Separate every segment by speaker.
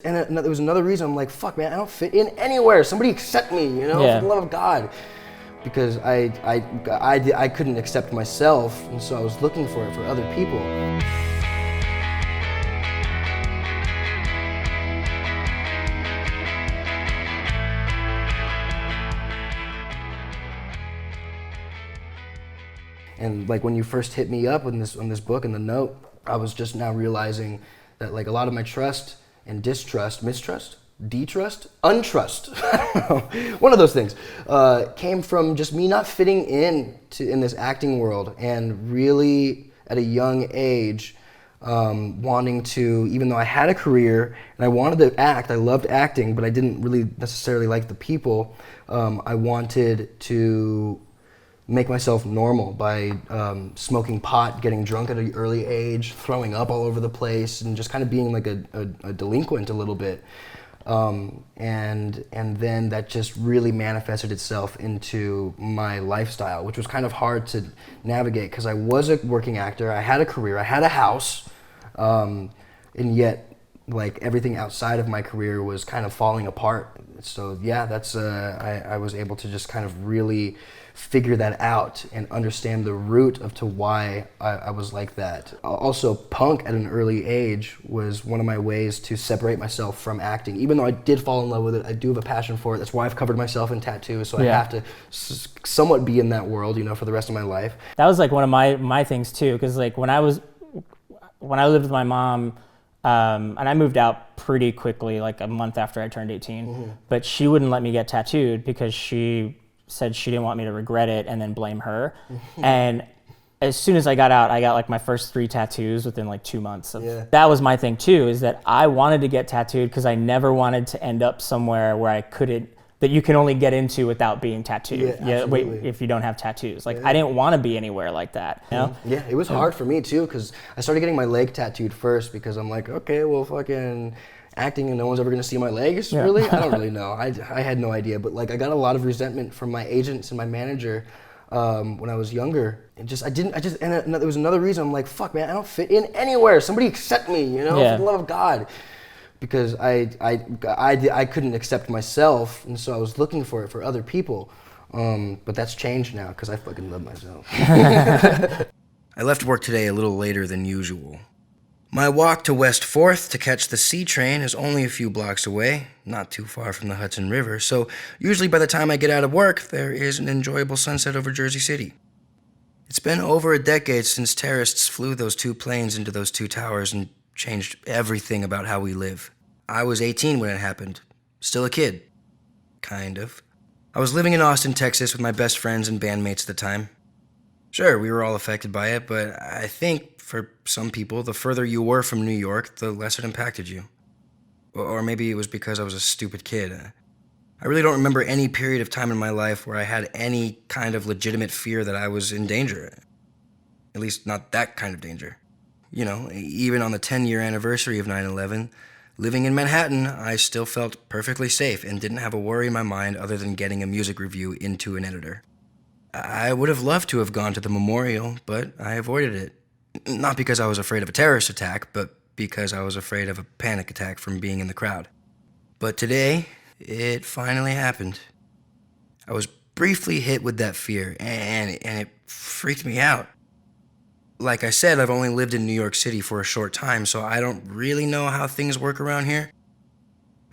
Speaker 1: And there was another reason I'm like, fuck, man, I don't fit in anywhere. Somebody accept me, you know, for the love of God. Because I couldn't accept myself, and so I was looking for it for other people. And like when you first hit me up on this book and the note, I was just now realizing that like a lot of my trust and distrust, mistrust, detrust, untrust, I don't know, one of those things, came from just me not fitting in this acting world, and really at a young age wanting to, even though I had a career and I wanted to act, I loved acting, but I didn't really necessarily like the people, I wanted to make myself normal by smoking pot, getting drunk at an early age, throwing up all over the place, and just kind of being like a delinquent a little bit. And then that just really manifested itself into my lifestyle, which was kind of hard to navigate because I was a working actor, I had a career, I had a house, and yet like everything outside of my career was kind of falling apart. So yeah, that's I was able to just kind of really figure that out and understand the root of to why I was like that. Also, punk at an early age was one of my ways to separate myself from acting. Even though I did fall in love with it, I do have a passion for it. That's why I've covered myself in tattoos, so I have to somewhat be in that world, you know, for the rest of my life.
Speaker 2: That was like one of my things too, because like when I lived with my mom, and I moved out pretty quickly, like a month after I turned 18, but she wouldn't let me get tattooed because she said she didn't want me to regret it and then blame her. And as soon as I got out, I got like my first 3 tattoos within like 2 months. That was my thing too, is that I wanted to get tattooed because I never wanted to end up somewhere where I couldn't, that you can only get into without being tattooed. If you don't have tattoos. Like I didn't want to be anywhere like that. You know?
Speaker 1: Yeah, it was hard for me too, because I started getting my leg tattooed first because I'm like, okay, well fucking acting and no one's ever gonna see my legs, really? I don't really know. I had no idea, but like I got a lot of resentment from my agents and my manager when I was younger. And there was another reason I'm like, fuck, man, I don't fit in anywhere. Somebody accept me, you know, for the love of God. Because I couldn't accept myself, and so I was looking for it for other people. But that's changed now because I fucking love myself. I left work today a little later than usual. My walk to West 4th to catch the C train is only a few blocks away, not too far from the Hudson River, so usually by the time I get out of work, there is an enjoyable sunset over Jersey City. It's been over a decade since terrorists flew those 2 planes into those 2 towers and changed everything about how we live. I was 18 when it happened. Still a kid. Kind of. I was living in Austin, Texas with my best friends and bandmates at the time. Sure, we were all affected by it, but I think for some people, the further you were from New York, the less it impacted you. Or maybe it was because I was a stupid kid. I really don't remember any period of time in my life where I had any kind of legitimate fear that I was in danger. At least not that kind of danger. You know, even on the 10-year anniversary of 9/11, living in Manhattan, I still felt perfectly safe and didn't have a worry in my mind other than getting a music review into an editor. I would have loved to have gone to the memorial, but I avoided it. Not because I was afraid of a terrorist attack, but because I was afraid of a panic attack from being in the crowd. But today, it finally happened. I was briefly hit with that fear, and it freaked me out. Like I said, I've only lived in New York City for a short time, so I don't really know how things work around here.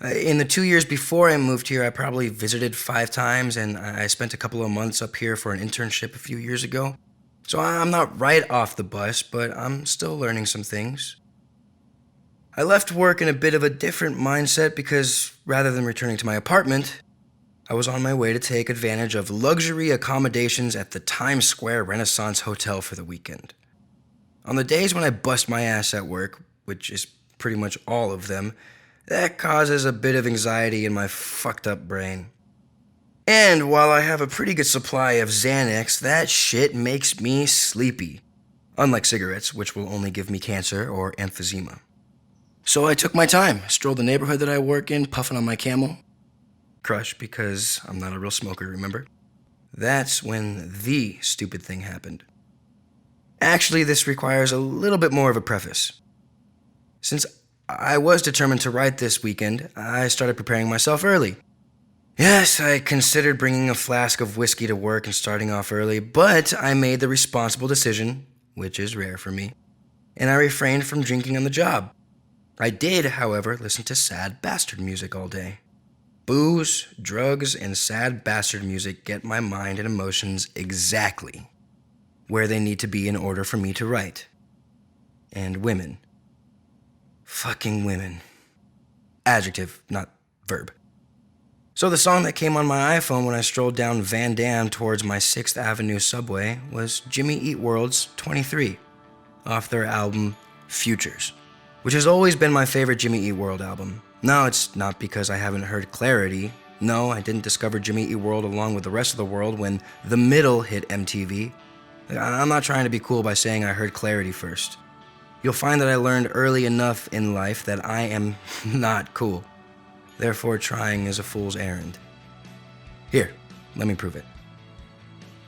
Speaker 1: In the 2 years before I moved here, I probably visited 5 times, and I spent a couple of months up here for an internship a few years ago. So I'm not right off the bus, but I'm still learning some things. I left work in a bit of a different mindset because rather than returning to my apartment, I was on my way to take advantage of luxury accommodations at the Times Square Renaissance Hotel for the weekend. On the days when I bust my ass at work, which is pretty much all of them, that causes a bit of anxiety in my fucked up brain. And while I have a pretty good supply of Xanax, that shit makes me sleepy. Unlike cigarettes, which will only give me cancer or emphysema. So I took my time, strolled the neighborhood that I work in, puffing on my Camel. Crush, because I'm not a real smoker, remember? That's when the stupid thing happened. Actually, this requires a little bit more of a preface. Since I was determined to write this weekend. I started preparing myself early. Yes, I considered bringing a flask of whiskey to work and starting off early, but I made the responsible decision, which is rare for me, and I refrained from drinking on the job. I did, however, listen to sad bastard music all day. Booze, drugs, and sad bastard music get my mind and emotions exactly where they need to be in order for me to write. And women. Fucking women. Adjective, not verb. So the song that came on my iPhone when I strolled down Van Dam towards my 6th Avenue subway was Jimmy Eat World's 23, off their album Futures, which has always been my favorite Jimmy Eat World album. No, it's not because I haven't heard Clarity. No, I didn't discover Jimmy Eat World along with the rest of the world when The Middle hit MTV. I'm not trying to be cool by saying I heard Clarity first. You'll find that I learned early enough in life that I am not cool. Therefore, trying is a fool's errand. Here, let me prove it.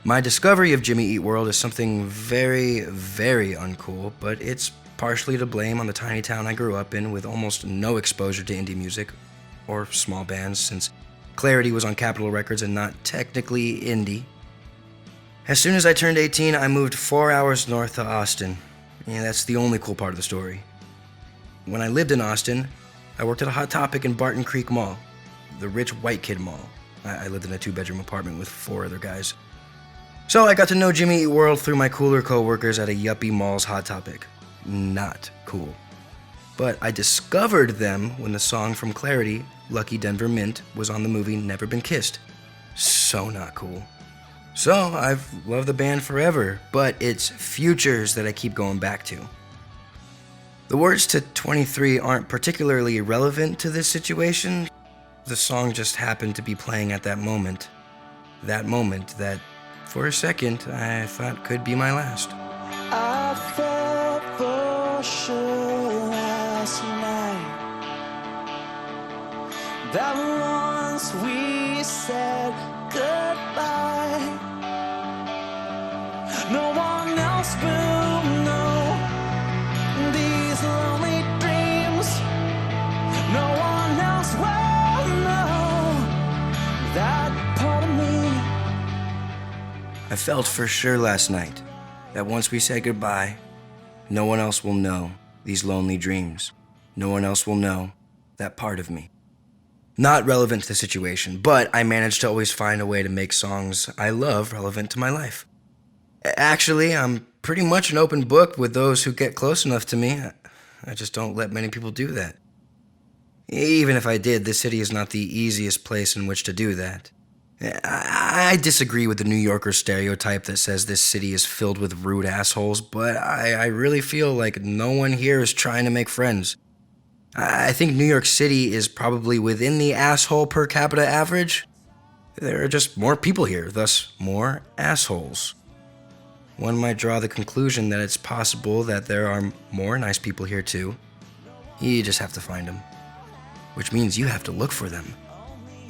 Speaker 1: My discovery of Jimmy Eat World is something very, very uncool, but it's partially to blame on the tiny town I grew up in with almost no exposure to indie music or small bands, since Clarity was on Capitol Records and not technically indie. As soon as I turned 18, I moved 4 hours north to Austin. Yeah, that's the only cool part of the story. When I lived in Austin, I worked at a Hot Topic in Barton Creek Mall, the rich white kid mall. I lived in a 2-bedroom apartment with 4 other guys. So I got to know Jimmy Eat World through my cooler co-workers at a yuppie mall's Hot Topic. Not cool. But I discovered them when the song from Clarity, Lucky Denver Mint, was on the movie Never Been Kissed. So not cool. So I've loved the band forever, but it's Futures that I keep going back to. The words to 23 aren't particularly relevant to this situation. The song just happened to be playing at that moment. That moment that, for a second, I thought could be my last.
Speaker 3: I felt for sure last night that once we said goodbye, no one else will know these lonely dreams. No one else will know that part of me.
Speaker 1: I felt for sure last night that once we said goodbye, no one else will know these lonely dreams. No one else will know that part of me. Not relevant to the situation, but I managed to always find a way to make songs I love relevant to my life. Actually, I'm pretty much an open book with those who get close enough to me. I just don't let many people do that. Even if I did, this city is not the easiest place in which to do that. I disagree with the New Yorker stereotype that says this city is filled with rude assholes, but I really feel like no one here is trying to make friends. I think New York City is probably within the asshole per capita average. There are just more people here, thus more assholes. One might draw the conclusion that it's possible that there are more nice people here too. You just have to find them. Which means you have to look for them.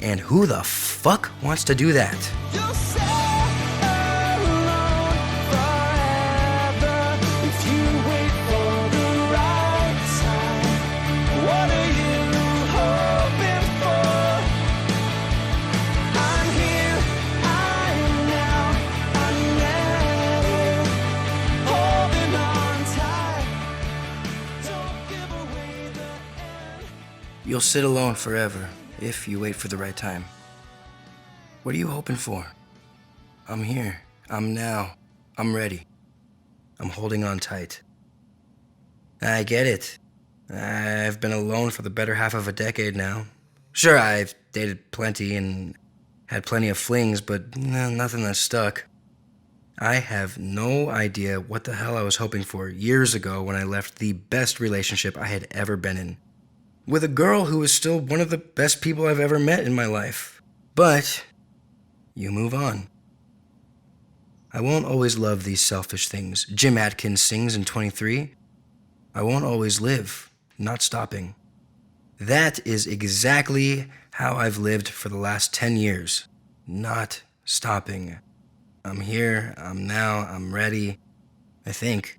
Speaker 1: And who the fuck wants to do that?
Speaker 3: You'll stay alone forever if you wait for the right time. What are you hoping for? I'm here, I'm now, I'm never holding on tight. Don't give away the end.
Speaker 1: You'll sit alone forever if you wait for the right time. What are you hoping for? I'm here. I'm now. I'm ready. I'm holding on tight. I get it. I've been alone for the better half of a decade now. Sure, I've dated plenty and had plenty of flings, but nothing that stuck. I have no idea what the hell I was hoping for years ago when I left the best relationship I had ever been in, with a girl who was still one of the best people I've ever met in my life. But you move on. I won't always love these selfish things. Jim Atkins sings in 23. I won't always live, not stopping. That is exactly how I've lived for the last 10 years. Not stopping. I'm here, I'm now, I'm ready, I think.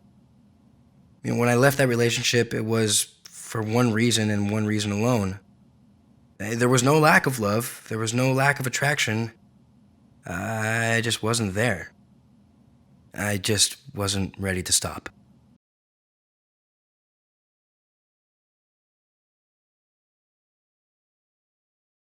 Speaker 1: When I left that relationship, it was for one reason and one reason alone. There was no lack of love. There was no lack of attraction. I just wasn't there. I just wasn't ready to stop.